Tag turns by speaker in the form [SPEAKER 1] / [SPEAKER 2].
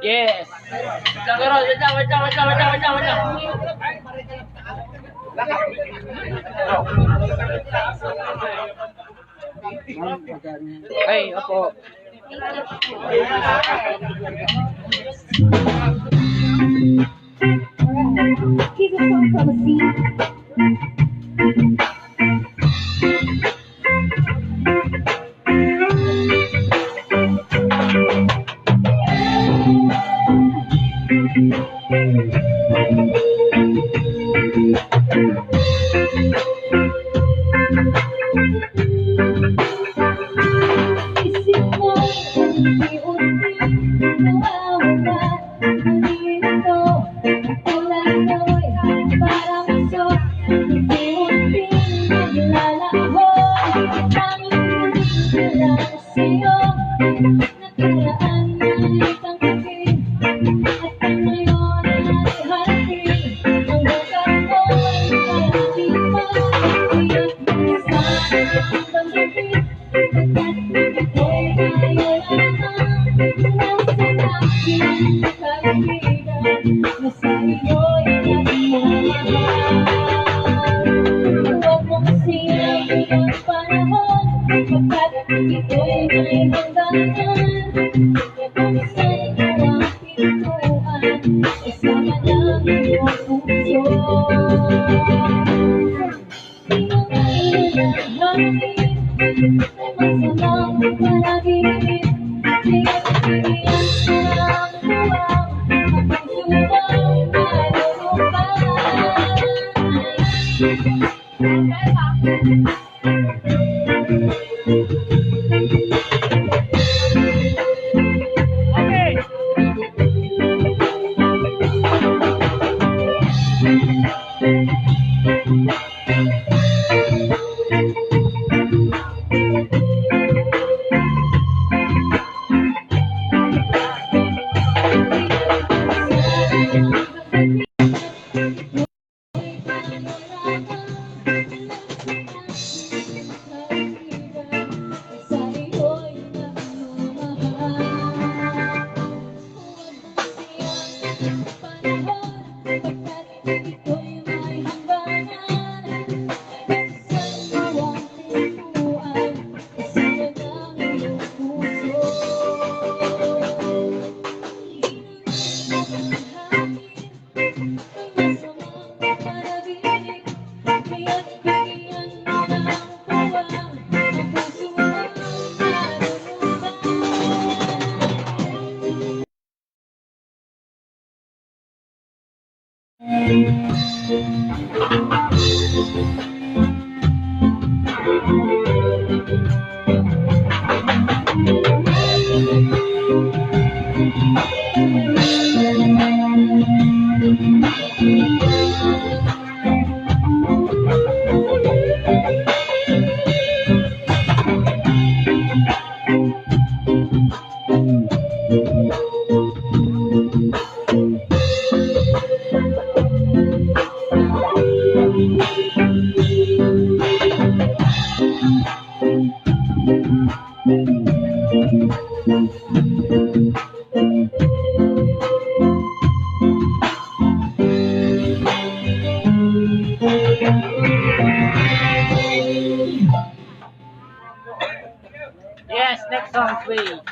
[SPEAKER 1] Yes. Ay, opo.
[SPEAKER 2] He's a song from a scene. Isip mo, unti-unti nawawala. Nalilito, tulad mo'y parang aso. Unti-unti naglalaho. Tanging wala sa'yo. Nakaraan na isang gabi, at ang ngayon ay harapin. Ang bukas mo ay parati pa. Iyak minsan ang gabi.
[SPEAKER 1] Yes, next song please.